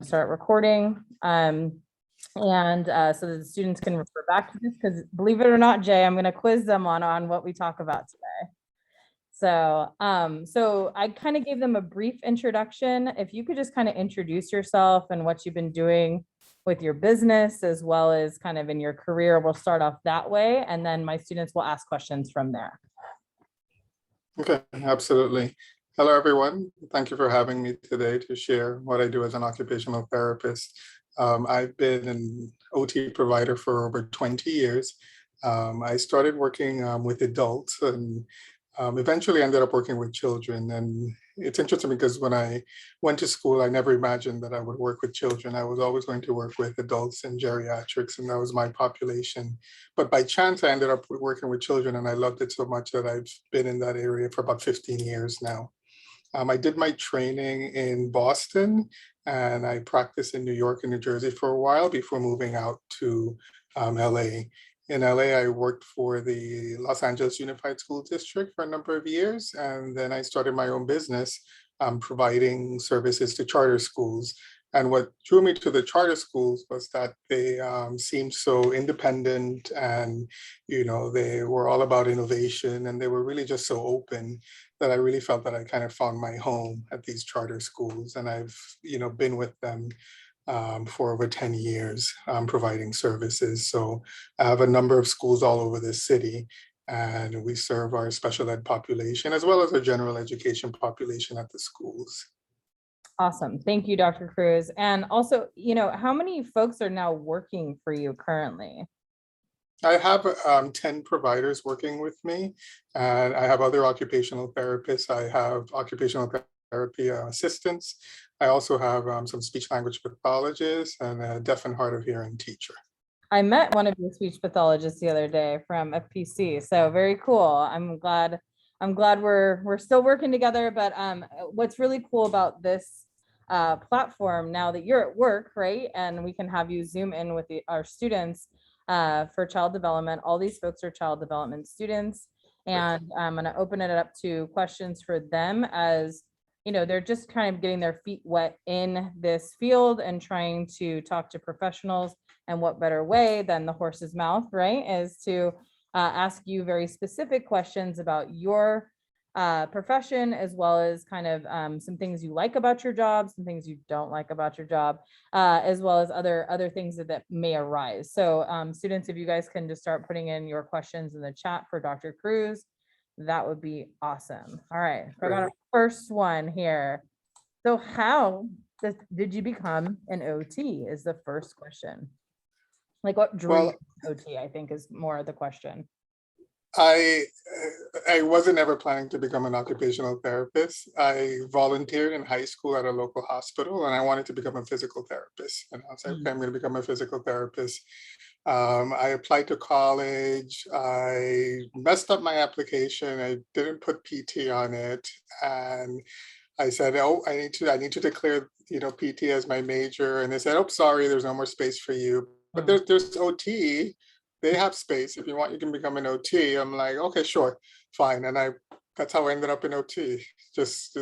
start recording. So that the students can refer back to this, because believe it or not, Jay, I'm going to quiz them on what we talk about today. So I kind of gave them a brief introduction. If you could just kind of introduce yourself and what you've been doing with your business as well as kind of in your career, we'll start off that way, and then my students will ask questions from there. Okay, absolutely. Hello, everyone. Thank you for having me today to share what I do as an occupational therapist. I've been an OT provider for over 20 years. I started working with adults and eventually ended up working with children. And it's interesting because when I went to school, I never imagined that I would work with children. I was always going to work with adults and geriatrics, and that was my population. But by chance, I ended up working with children, and I loved it so much that I've been in that area for about 15 years now. I did my training in Boston, and I practiced in New York and New Jersey for a while before moving out to LA. In LA, I worked for the Los Angeles Unified School District for a number of years, and then I started my own business providing services to charter schools. And what drew me to the charter schools was that they seemed so independent, and they were all about innovation, and they were really just so open that I really felt that I kind of found my home at these charter schools. And I've been with them for over 10 years providing services. So I have a number of schools all over the city, and we serve our special ed population as well as our general education population at the schools. Awesome. Thank you, Dr. Cruz. And also, how many folks are now working for you currently? I have 10 providers working with me, and I have other occupational therapists. I have occupational therapy assistants. I also have some speech language pathologists and a deaf and hard of hearing teacher. I met one of your speech pathologists the other day from FPC. So very cool. I'm glad we're still working together. But what's really cool about this platform now that you're at work, right? And we can have you Zoom in with our students for child development. All these folks are child development students. And I'm going to open it up to questions for them, as they're just kind of getting their feet wet in this field and trying to talk to professionals. And what better way than the horse's mouth, right, is to ask you very specific questions about your profession, as well as kind of some things you like about your job, some things you don't like about your job, as well as other things that may arise. So students, if you guys can just start putting in your questions in the chat for Dr. Cruz, that would be awesome. All right, I got our first one here. So how did you become an OT is the first question. Like, what drew you to OT, I think, is more of the question. I wasn't ever planning to become an occupational therapist. I volunteered in high school at a local hospital, and I wanted to become a physical therapist. And I was like, okay, I'm going to become a physical therapist. I applied to college. I messed up my application. I didn't put PT on it, and I said, "Oh, I need to declare, PT as my major." And they said, "Oh, sorry, there's no more space for you." But there's OT. They have space. If you want, you can become an OT. I'm like, okay, sure, fine. And that's how I ended up in OT. Just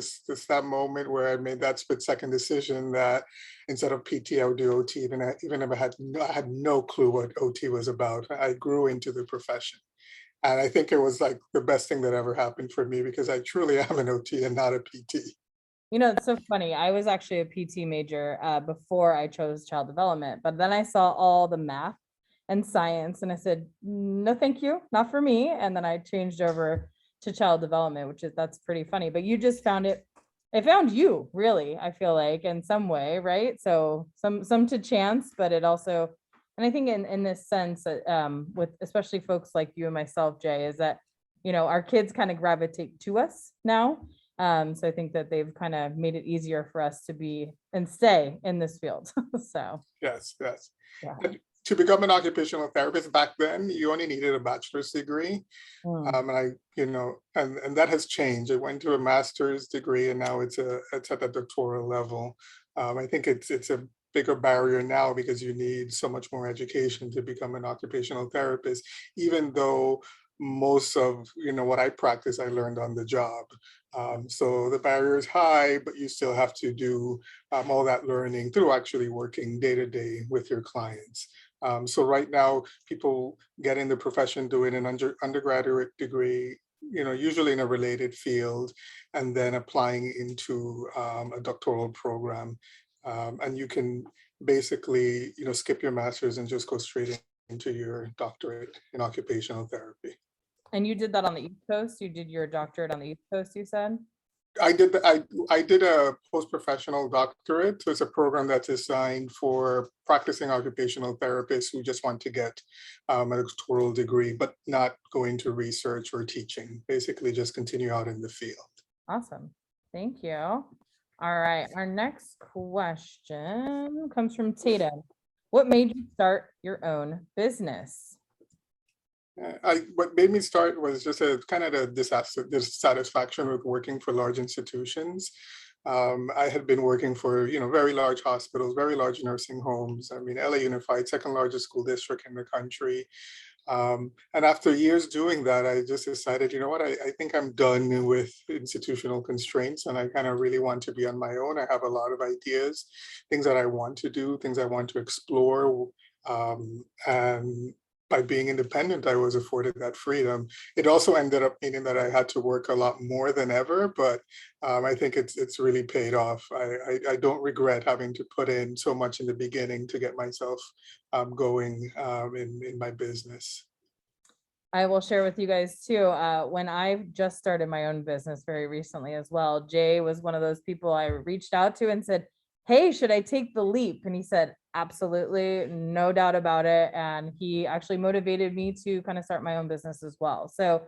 that moment where I made that split-second decision that instead of PT, I would do OT, even if I had no clue what OT was about. I grew into the profession. And I think it was like the best thing that ever happened for me, because I truly am an OT and not a PT. It's so funny. I was actually a PT major before I chose child development, but then I saw all the math and science, and I said, no, thank you, not for me. And then I changed over to child development, that's pretty funny. But you just found it. It found you, really, I feel like, in some way, right? So some to chance, but it also, and I think in this sense, with especially folks like you and myself, Jay, is that our kids kind of gravitate to us now. So I think that they've kind of made it easier for us to be and stay in this field. So yes. Yeah. And to become an occupational therapist back then, you only needed a bachelor's degree. And and that has changed. I went to a master's degree, and now it's at the doctoral level. I think it's a bigger barrier now because you need so much more education to become an occupational therapist, even though most of, what I practice, I learned on the job. So the barrier is high, but you still have to do all that learning through actually working day to day with your clients. So right now, people get in the profession doing an undergraduate degree, usually in a related field, and then applying into a doctoral program. And you can basically, skip your master's and just go straight into your doctorate in occupational therapy. And you did that on the East Coast? You did your doctorate on the East Coast, you said? I did a post-professional doctorate. So it's a program that's designed for practicing occupational therapists who just want to get a doctoral degree, but not go into research or teaching, basically just continue out in the field. Awesome. Thank you. All right. Our next question comes from Tatum. What made you start your own business? What made me start was just a kind of a dissatisfaction with working for large institutions. I had been working for, very large hospitals, very large nursing homes. I mean, LA Unified, second largest school district in the country. And after years doing that, I just decided, you know what, I think I'm done with institutional constraints and I kind of really want to be on my own. I have a lot of ideas, things that I want to do, things I want to explore. And by being independent, I was afforded that freedom. It also ended up meaning that I had to work a lot more than ever, but I think it's really paid off. I don't regret having to put in so much in the beginning to get myself going in my business. I will share with you guys too. When I just started my own business very recently as well, Jay was one of those people I reached out to and said, hey, should I take the leap? And he said, absolutely, no doubt about it. And he actually motivated me to kind of start my own business as well. So,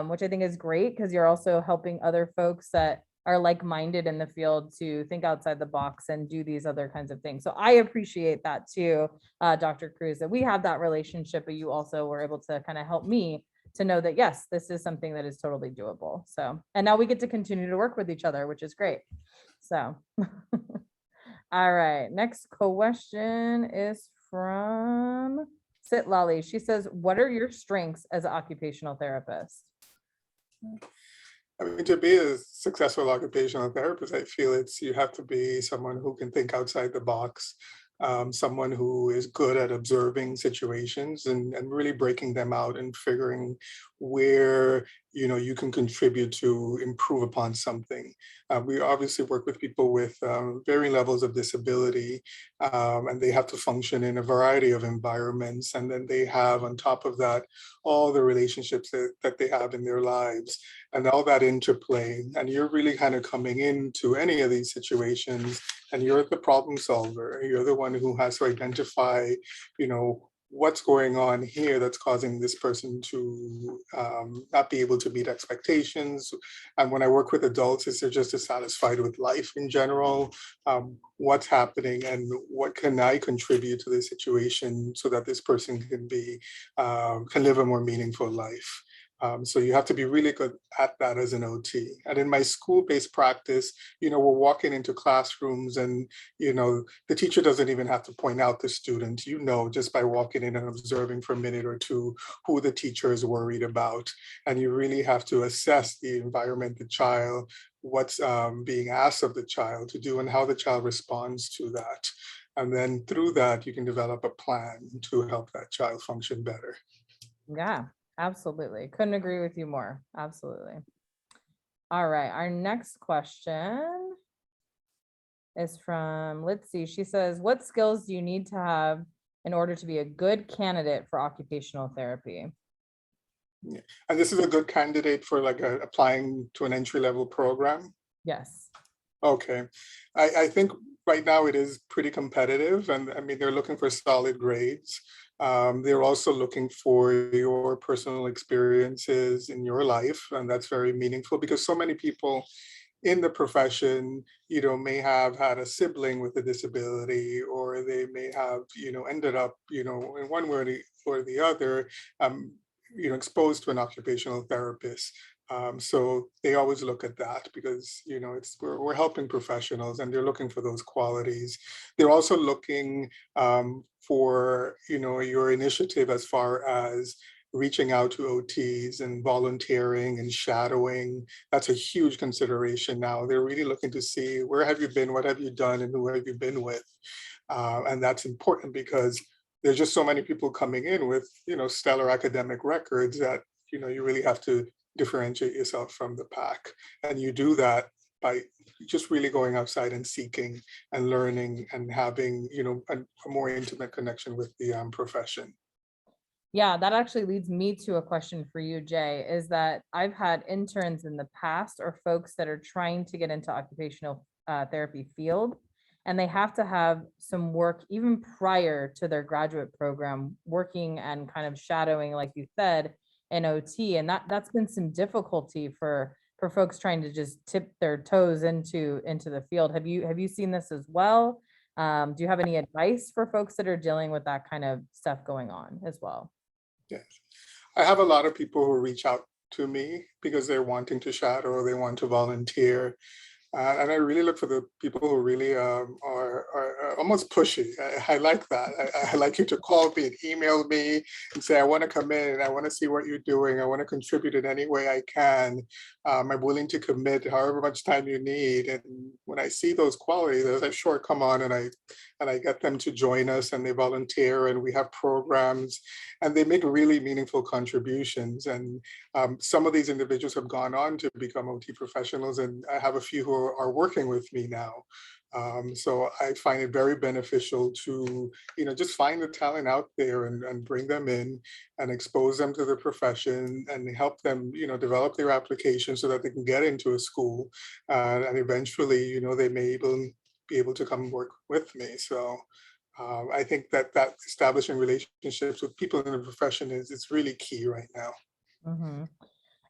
which I think is great because you're also helping other folks that are like-minded in the field to think outside the box and do these other kinds of things. So I appreciate that too, Dr. Cruz, that we have that relationship, but you also were able to kind of help me to know that, yes, this is something that is totally doable. So, and now we get to continue to work with each other, which is great. So, all right, next question is from Sit Lolly. She says, what are your strengths as an occupational therapist? I mean, to be a successful occupational therapist, I feel you have to be someone who can think outside the box, someone who is good at observing situations and really breaking them out and figuring where you can contribute to improve upon something. We obviously work with people with varying levels of disability, and they have to function in a variety of environments. And then they have, on top of that, all the relationships that they have in their lives and all that interplay. And you're really kind of coming into any of these situations and you're the problem solver. You're the one who has to identify, what's going on here that's causing this person to not be able to meet expectations. And when I work with adults, it's they're just dissatisfied with life in general, what's happening and what can I contribute to the situation so that this person can live a more meaningful life. So you have to be really good at that as an OT. And in my school-based practice, we're walking into classrooms and, the teacher doesn't even have to point out the student, just by walking in and observing for a minute or two who the teacher is worried about. And you really have to assess the environment, the child, what's being asked of the child to do and how the child responds to that. And then through that, you can develop a plan to help that child function better. Yeah. Absolutely. Couldn't agree with you more. Absolutely. All right. Our next question is from Litzy. She says, what skills do you need to have in order to be a good candidate for occupational therapy? Yeah. And this is a good candidate for applying to an entry-level program? Yes. Okay. I think right now it is pretty competitive. And I mean, they're looking for solid grades. They're also looking for your personal experiences in your life, and that's very meaningful because so many people in the profession, may have had a sibling with a disability, or they may have, ended up, in one way or the other, exposed to an occupational therapist. So they always look at that because we're helping professionals and they're looking for those qualities. They're also looking for your initiative as far as reaching out to OTs and volunteering and shadowing. That's a huge consideration now. They're really looking to see, where have you been, what have you done, and who have you been with? And that's important because there's just so many people coming in with, stellar academic records that, you really have to differentiate yourself from the pack. And you do that by just really going outside and seeking and learning and having, a more intimate connection with the profession. Yeah, that actually leads me to a question for you, Jay, is that I've had interns in the past or folks that are trying to get into occupational therapy field, and they have to have some work even prior to their graduate program, working and kind of shadowing, like you said, in OT. And that's been some difficulty for folks trying to just tip their toes into the field. Have you seen this as well? Do you have any advice for folks that are dealing with that kind of stuff going on as well? Yes. I have a lot of people who reach out to me because they're wanting to shadow or they want to volunteer. And I really look for the people who really are almost pushy. I like that. I like you to call me and email me and say, I want to come in and I want to see what you're doing. I want to contribute in any way I can. I'm willing to commit however much time you need. And when I see those qualities, I say, sure, come on. And I get them to join us and they volunteer and we have programs and they make really meaningful contributions. And some of these individuals have gone on to become OT professionals, and I have a few who are working with me now. So I find it very beneficial to, just find the talent out there and bring them in and expose them to the profession and help them, develop their application so that they can get into a school. And eventually, they may be able to come work with me. So I think that establishing relationships with people in the profession is really key right now. Mhm.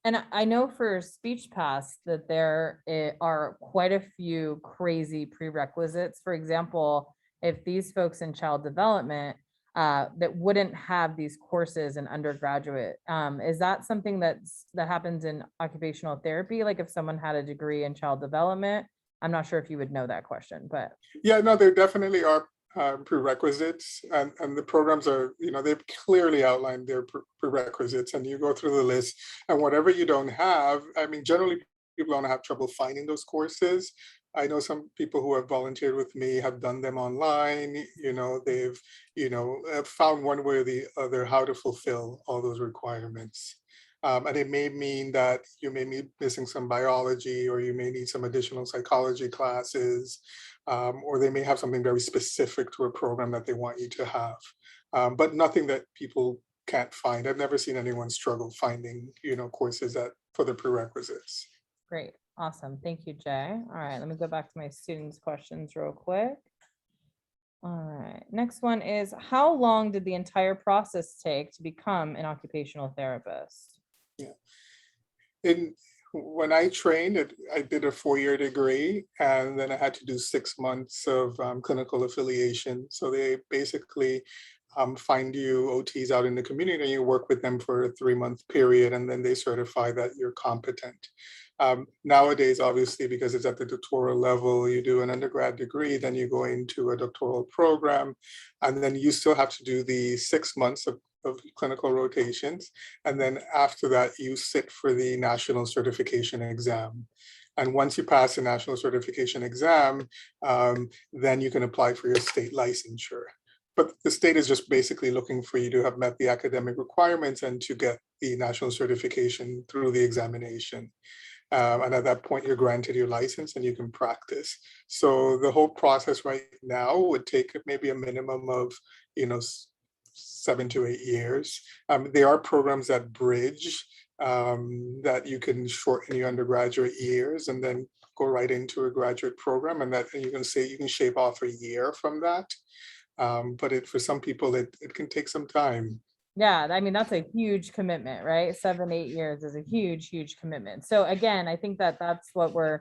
And I know for Speech Pass that there are quite a few crazy prerequisites. For example, if these folks in child development that wouldn't have these courses in undergraduate, is that something that happens in occupational therapy? Like if someone had a degree in child development, I'm not sure if you would know that question, but Yeah, no, there definitely are prerequisites, and the programs are, they've clearly outlined their prerequisites, and you go through the list, and whatever you don't have, I mean, generally people don't have trouble finding those courses. I know some people who have volunteered with me have done them online, they've, found one way or the other how to fulfill all those requirements. And it may mean that you may be missing some biology or you may need some additional psychology classes, or they may have something very specific to a program that they want you to have, but nothing that people can't find. I've never seen anyone struggle finding, courses for the prerequisites. great. Awesome. Thank you, Jay. All right, let me go back to my students' questions real quick. All right, next one is, how long did the entire process take to become an occupational therapist? Yeah. When I trained, I did a 4-year degree, and then I had to do 6 months of clinical affiliation. So they basically find you OTs out in the community, and you work with them for a 3-month period, and then they certify that you're competent. Nowadays, obviously, because it's at the doctoral level, you do an undergrad degree, then you go into a doctoral program, and then you still have to do the 6 months of clinical rotations. And then after that, you sit for the national certification exam. And once you pass the national certification exam, then you can apply for your state licensure. But the state is just basically looking for you to have met the academic requirements and to get the national certification through the examination. And at that point, you're granted your license and you can practice. So the whole process right now would take maybe a minimum of, 7 to 8 years. There are programs that bridge, that you can shorten your undergraduate years and then go right into a graduate program, and that and you can shave off a year from that. But for some people, it can take some time. Yeah, I mean, that's a huge commitment, right? 7, 8 years is a huge commitment. So again, I think that that's what we're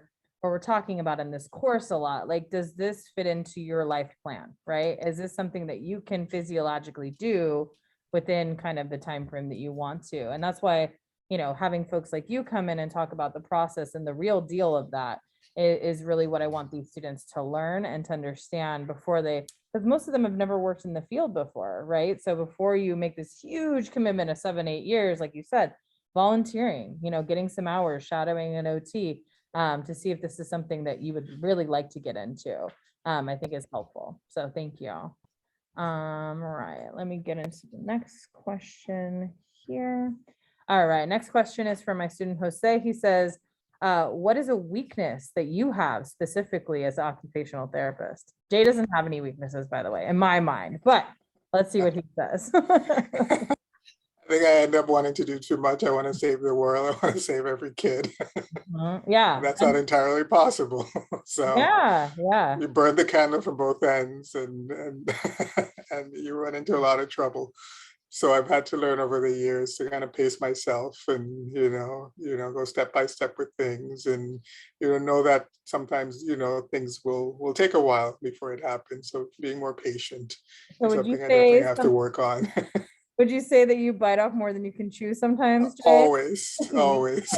talking about in this course a lot. Like, does this fit into your life plan, right? Is this something that you can physiologically do within kind of the time frame that you want to? And that's why, having folks like you come in and talk about the process and the real deal of that is really what I want these students to learn and to understand before they because most of them have never worked in the field before, right? So before you make this huge commitment of 7, 8 years, like you said, volunteering, getting some hours, shadowing an OT, to see if this is something that you would really like to get into, I think is helpful. So thank you. All right, let me get into the next question here. All right, next question is from my student Jose. He says, what is a weakness that you have specifically as an occupational therapist? Jay doesn't have any weaknesses, by the way, in my mind, but let's see what he says. I think I end up wanting to do too much. I want to save the world. I want to save every kid. Yeah. That's not entirely possible. So yeah. you burn the candle from both ends, and and you run into a lot of trouble. So I've had to learn over the years to kind of pace myself, and go step by step with things, and know that sometimes things will take a while before it happens. So being more patient So is would you something I say definitely have to work on. would you say that you bite off more than you can chew sometimes, Jay? Always, always.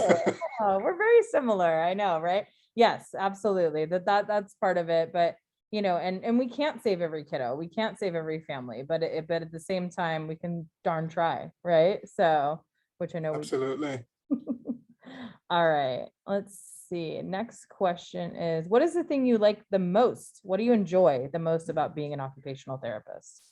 Oh, we're very similar. I know, right? Yes, absolutely. That's part of it. But and we can't save every kiddo. We can't save every family, but at the same time, we can darn try, right? So, which I know Absolutely. All right, let's see. Next question is, what is the thing you like the most? What do you enjoy the most about being an occupational therapist?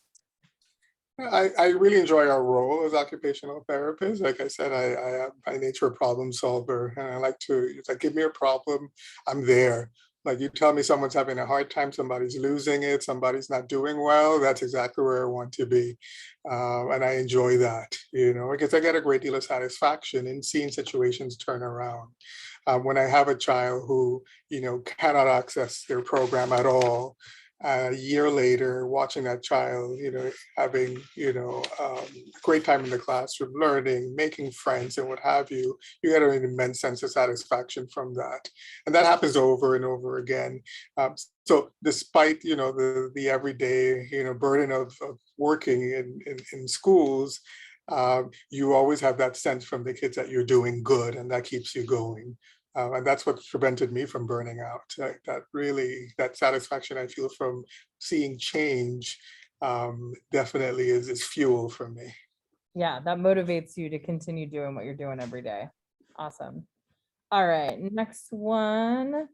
I really enjoy our role as occupational therapists. Like I said, I am by nature a problem solver, and I like to, it's like, give me a problem, I'm there. Like, you tell me someone's having a hard time, somebody's losing it, somebody's not doing well, that's exactly where I want to be. And I enjoy that, because I get a great deal of satisfaction in seeing situations turn around. When I have a child who, cannot access their program at all, a year later, watching that child, having, a great time in the classroom, learning, making friends and what have you, you get an immense sense of satisfaction from that. And that happens over and over again. So despite, the everyday, burden of working in schools, you always have that sense from the kids that you're doing good, and that keeps you going. And that's what prevented me from burning out. That satisfaction I feel from seeing change definitely is fuel for me. Yeah, that motivates you to continue doing what you're doing every day. Awesome. All right, next one.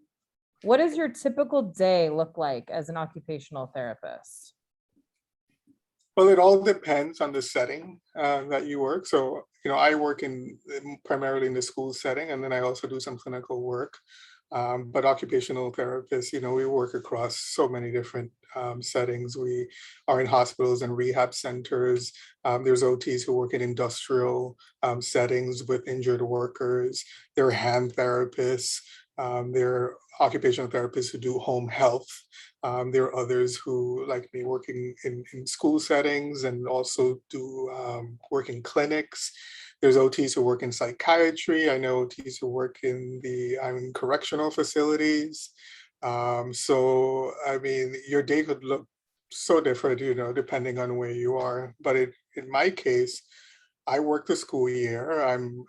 What does your typical day look like as an occupational therapist? Well, it all depends on the setting that you work. So, I work primarily in the school setting, and then I also do some clinical work. But occupational therapists, we work across so many different settings. We are in hospitals and rehab centers. There's OTs who work in industrial settings with injured workers. There are hand therapists. There are occupational therapists who do home health. There are others who, like me, working in school settings and also do work in clinics. There's OTs who work in psychiatry. I know OTs who work in correctional facilities. So, I mean, your day could look so different, depending on where you are. But in my case, I work the school year. I'm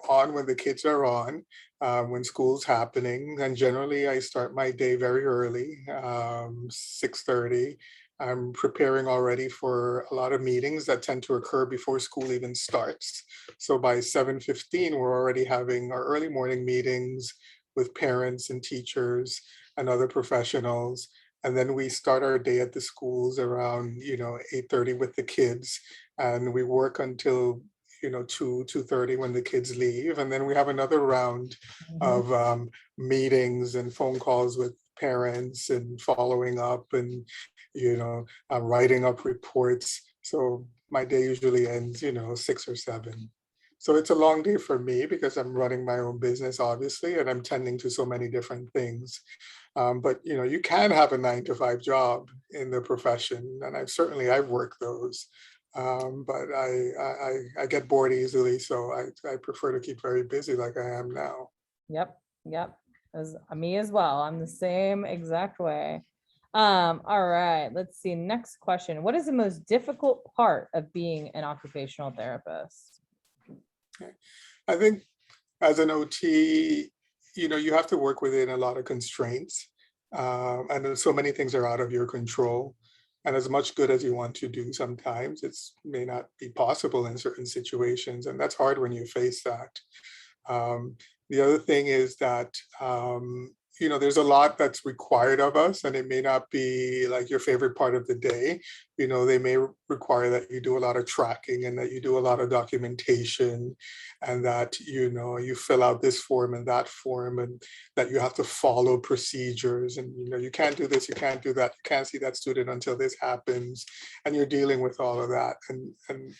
on when the kids are on, when school's happening, and generally I start my day very early, 6:30. I'm preparing already for a lot of meetings that tend to occur before school even starts. So by 7:15, we're already having our early morning meetings with parents and teachers and other professionals. And then we start our day at the schools around 8:30 with the kids, and we work until 2:30 when the kids leave, and then we have another round of meetings and phone calls with parents and following up and writing up reports. So my day usually ends 6 or 7. So it's a long day for me because I'm running my own business, obviously, and I'm tending to so many different things. But you can have a 9 to 5 job in the profession, and I've worked those. But I get bored easily, so I prefer to keep very busy like I am now. Yep. As me as well. I'm the same exact way. All right, let's see. Next question. What is the most difficult part of being an occupational therapist? I think as an OT, you have to work within a lot of constraints. And so many things are out of your control. And as much good as you want to do, sometimes it's may not be possible in certain situations. And that's hard when you face that. Um, the other thing is that, there's a lot that's required of us, and it may not be like your favorite part of the day. They may require that you do a lot of tracking and that you do a lot of documentation, and that, you fill out this form and that form, and that you have to follow procedures. And, you can't do this, you can't do that, you can't see that student until this happens. And you're dealing with all of that. And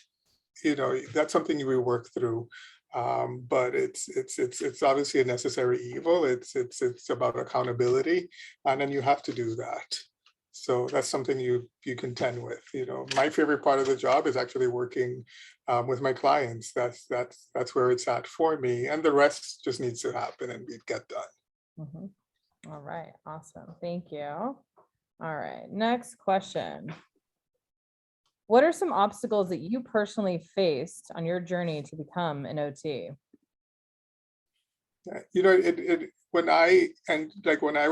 that's something we work through. But it's obviously a necessary evil. It's about accountability, and then you have to do that. So that's something you contend with. My favorite part of the job is actually working with my clients. That's where it's at for me, and the rest just needs to happen and we get done. Mhm. All right, awesome. Thank you. All right, next question. What are some obstacles that you personally faced on your journey to become an OT? When I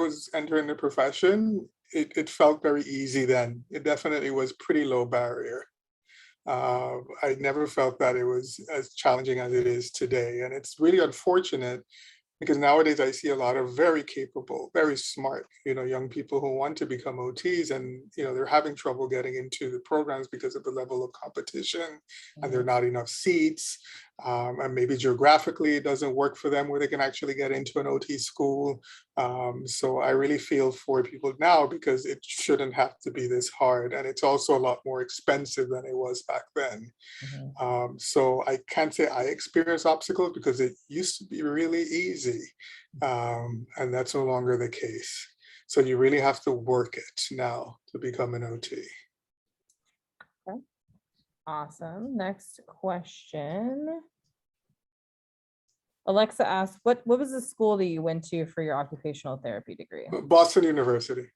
was entering the profession, it felt very easy then. It definitely was pretty low barrier. I never felt that it was as challenging as it is today. And it's really unfortunate because nowadays I see a lot of very capable, very smart, young people who want to become OTs, and they're having trouble getting into the programs because of the level of competition, and there are not enough seats, and maybe geographically it doesn't work for them where they can actually get into an OT school. So I really feel for people now because it shouldn't have to be this hard, and it's also a lot more expensive than it was back then. Mhm. So I can't say I experience obstacles because it used to be really easy, and that's no longer the case. So you really have to work it now to become an OT. Okay. Awesome. Next question. Alexa asked, what was the school that you went to for your occupational therapy degree? Boston University.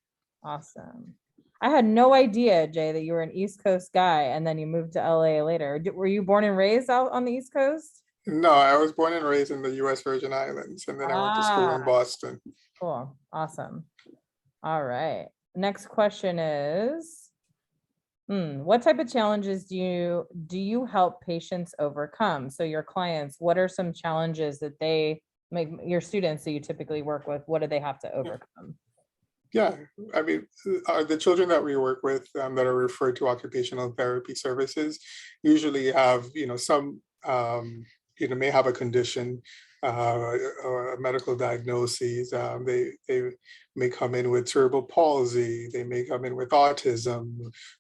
Awesome. I had no idea, Jay, that you were an East Coast guy and then you moved to LA later. Were you born and raised out on the East Coast? No, I was born and raised in the US Virgin Islands, and then I went to school in Ah, Boston. cool. Awesome. All right. Next question is, what type of challenges do you help patients overcome? So your clients, what are some challenges that they make, your students that you typically work with, what do they have to overcome? Yeah, I mean, the children that we work with that are referred to occupational therapy services usually have, some, may have a condition or a medical diagnosis. They may come in with cerebral palsy. They may come in with autism.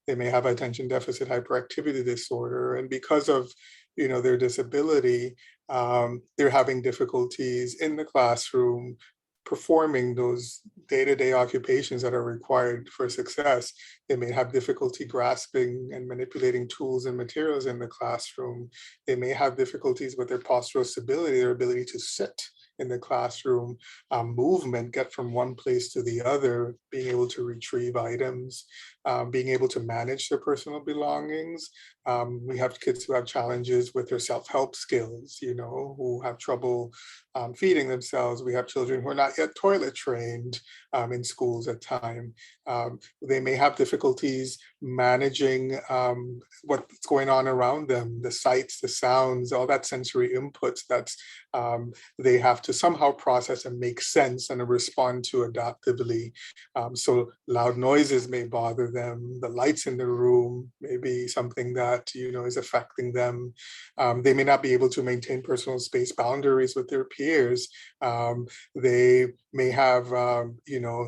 They may have attention deficit hyperactivity disorder, and because of, their disability, they're having difficulties in the classroom performing those day-to-day occupations that are required for success. They may have difficulty grasping and manipulating tools and materials in the classroom. They may have difficulties with their postural stability, their ability to sit in the classroom, movement, get from one place to the other, being able to retrieve items, being able to manage their personal belongings. We have kids who have challenges with their self-help skills, who have trouble feeding themselves. We have children who are not yet toilet trained in schools at time. They may have difficulties managing what's going on around them, the sights, the sounds, all that sensory inputs that's they have to somehow process and make sense and respond to adaptively. So loud noises may bother them. The lights in the room may be something that is affecting them. They may not be able to maintain personal space boundaries with their peers. They may have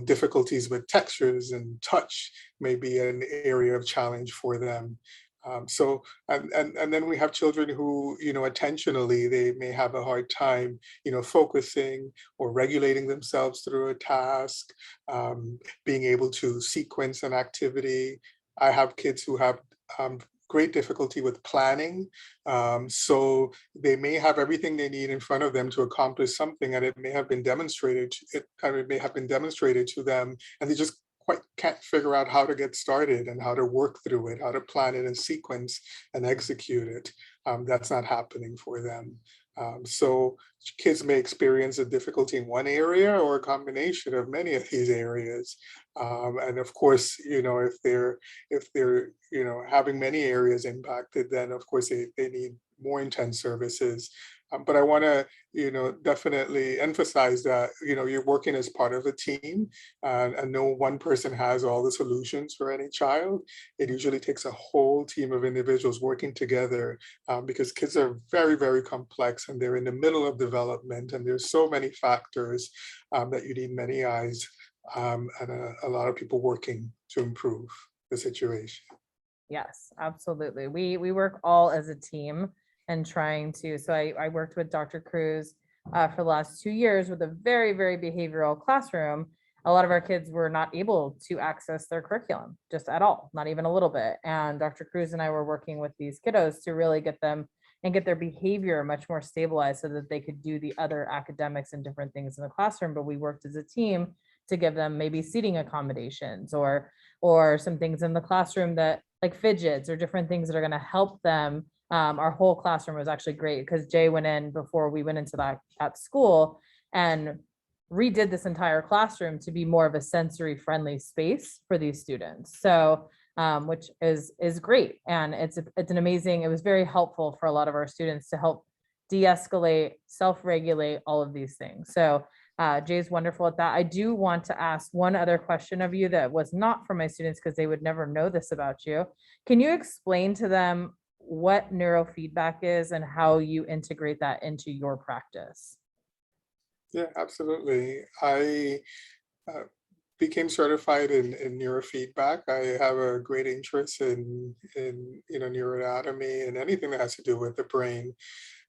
difficulties with textures, and touch may be an area of challenge for them. And then we have children who, attentionally, they may have a hard time, focusing or regulating themselves through a task, being able to sequence an activity. I have kids who have great difficulty with planning. So they may have everything they need in front of them to accomplish something, and it may have been demonstrated, it may have been demonstrated to them, and they just quite can't figure out how to get started and how to work through it, how to plan it and sequence and execute it. That's not happening for them. So kids may experience a difficulty in one area or a combination of many of these areas. And of course, if they're having many areas impacted, then of course they need more intense services. But I want to definitely emphasize that you're working as part of a team, and no one person has all the solutions for any child. It usually takes a whole team of individuals working together, because kids are very, very complex and they're in the middle of development, and there's so many factors that you need many eyes, and a lot of people working to improve the situation. Yes, absolutely. We work all as a team and trying to. So I worked with Dr. Cruz for the last 2 years with a very, very behavioral classroom. A lot of our kids were not able to access their curriculum just at all, not even a little bit. And Dr. Cruz and I were working with these kiddos to really get them and get their behavior much more stabilized so that they could do the other academics and different things in the classroom. But we worked as a team to give them maybe seating accommodations or some things in the classroom that like fidgets or different things that are going to help them. Our whole classroom was actually great because Jay went in before we went into that school and redid this entire classroom to be more of a sensory friendly space for these students. So which is great. And it's an amazing, it was very helpful for a lot of our students to help de-escalate, self-regulate, all of these things. So Jay's wonderful at that. I do want to ask one other question of you that was not for my students because they would never know this about you. Can you explain to them what neurofeedback is and how you integrate that into your practice? Yeah, absolutely. I uh, became certified in neurofeedback. I have a great interest in neuroanatomy and anything that has to do with the brain.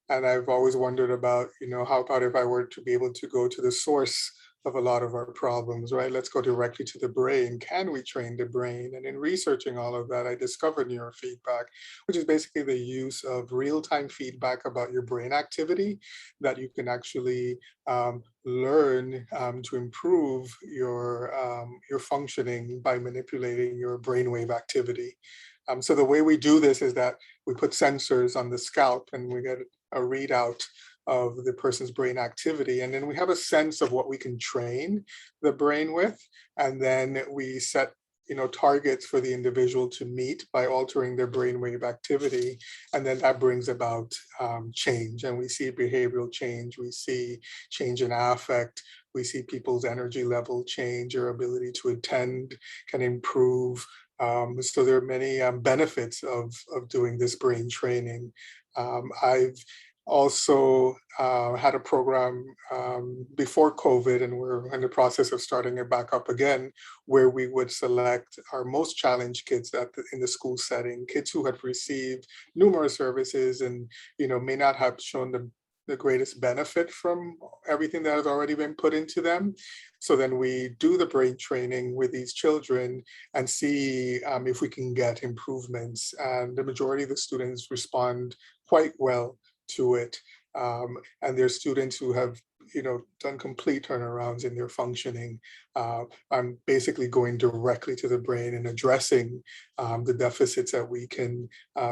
And I've always wondered about, how about if I were to be able to go to the source of a lot of our problems, right? Let's go directly to the brain. Can we train the brain? And in researching all of that, I discovered neurofeedback, which is basically the use of real-time feedback about your brain activity that you can actually learn to improve your functioning by manipulating your brainwave activity. So the way we do this is that we put sensors on the scalp and we get a readout of the person's brain activity. And then we have a sense of what we can train the brain with. And then we set targets for the individual to meet by altering their brainwave activity. And then that brings about change. And we see behavioral change. We see change in affect. We see people's energy level change. Your ability to attend can improve. So there are many benefits of doing this brain training. I've also had a program before COVID, and we're in the process of starting it back up again, where we would select our most challenged kids in the school setting, kids who have received numerous services and may not have shown the greatest benefit from everything that has already been put into them. So then we do the brain training with these children and see if we can get improvements. And the majority of the students respond quite well to it. And there's students who have done complete turnarounds in their functioning. I'm basically going directly to the brain and addressing the deficits that we can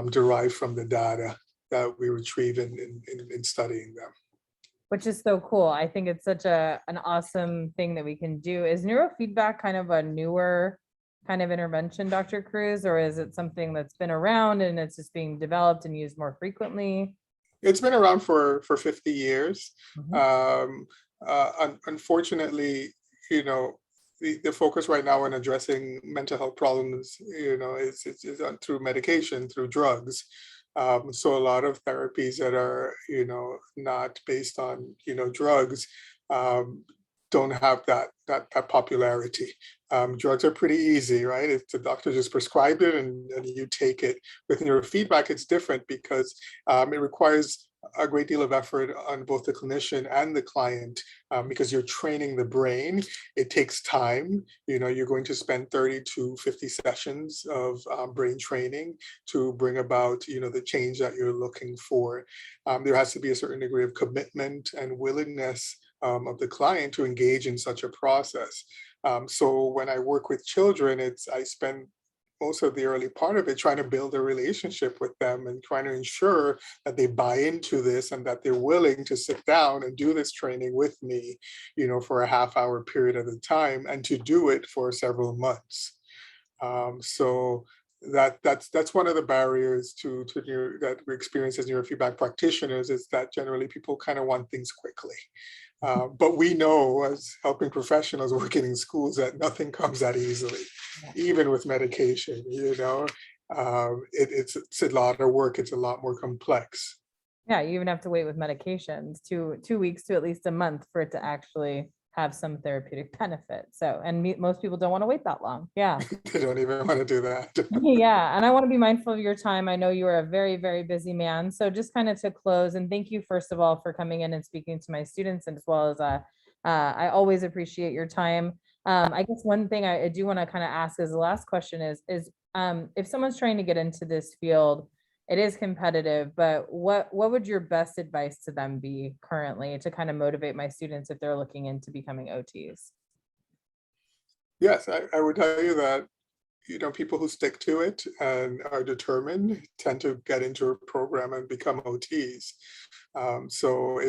derive from the data that we retrieve in studying them. Which is so cool. I think it's such an awesome thing that we can do. Is neurofeedback kind of a newer kind of intervention, Dr. Cruz, or is it something that's been around and it's just being developed and used more frequently? It's been around for 50 years. Mhm. Unfortunately, the focus right now on addressing mental health problems, is through medication, through drugs. So a lot of therapies that are, not based on, drugs, don't have that popularity. Drugs are pretty easy, right? If the doctor just prescribed it and you take it. With neurofeedback, it's different because it requires a great deal of effort on both the clinician and the client, because you're training the brain. It takes time. You're going to spend 30 to 50 sessions of brain training to bring about, the change that you're looking for. There has to be a certain degree of commitment and willingness of the client to engage in such a process. So when I work with children, I spend most of the early part of it, trying to build a relationship with them and trying to ensure that they buy into this and that they're willing to sit down and do this training with me, for a half-hour period at a time, and to do it for several months. So that's one of the barriers to that we experience as neurofeedback practitioners, is that generally people kind of want things quickly. But we know, as helping professionals working in schools, that nothing comes that easily, even with medication. It's a lot of work. It's a lot more complex. Yeah, you even have to wait with medications 2 weeks to at least a month for it to actually have some therapeutic benefit. So, and most people don't want to wait that long. Yeah. They don't even want to do that. Yeah. And I want to be mindful of your time. I know you are a very, very busy man. So just kind of to close, and thank you, first of all, for coming in and speaking to my students, and as well as I always appreciate your time. I guess one thing I do want to kind of ask as the last question is if someone's trying to get into this field, it is competitive, but what would your best advice to them be currently to kind of motivate my students if they're looking into becoming OTs? Yes, I would tell you that, people who stick to it and are determined tend to get into a program and become OTs. So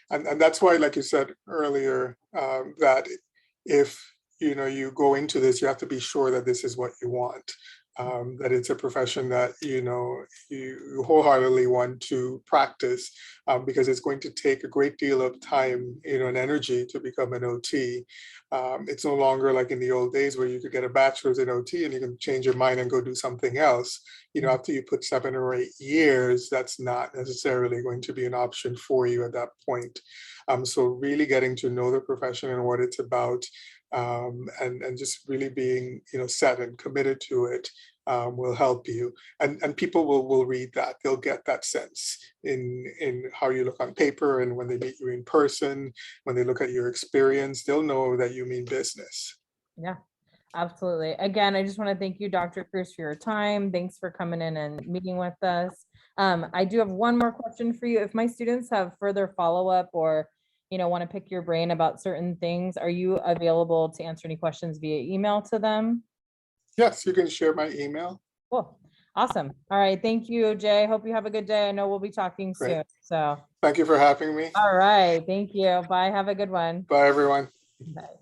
and that's why, like you said earlier, that if, you go into this, you have to be sure that this is what you want. That it's a profession that, you wholeheartedly want to practice, because it's going to take a great deal of time, and energy to become an OT. It's no longer like in the old days where you could get a bachelor's in OT and you can change your mind and go do something else. After you put 7 or 8 years, that's not necessarily going to be an option for you at that point. So really getting to know the profession and what it's about, and just really being, set and committed to it, will help you. And people will read that. They'll get that sense in how you look on paper, and when they meet you in person, when they look at your experience, they'll know that you mean business. Yeah, absolutely. Again, I just want to thank you, Dr. Cruz, for your time. Thanks for coming in and meeting with us. I do have one more question for you. If my students have further follow-up or, want to pick your brain about certain things, are you available to answer any questions via email to them? Yes, you can share my email. Cool. Awesome. All right. Thank you, Jay. Hope you have a good day. I know we'll be talking Great. soon. So, Thank you for having me. all right. Thank you. Bye. Have a good one. Bye, everyone. Bye.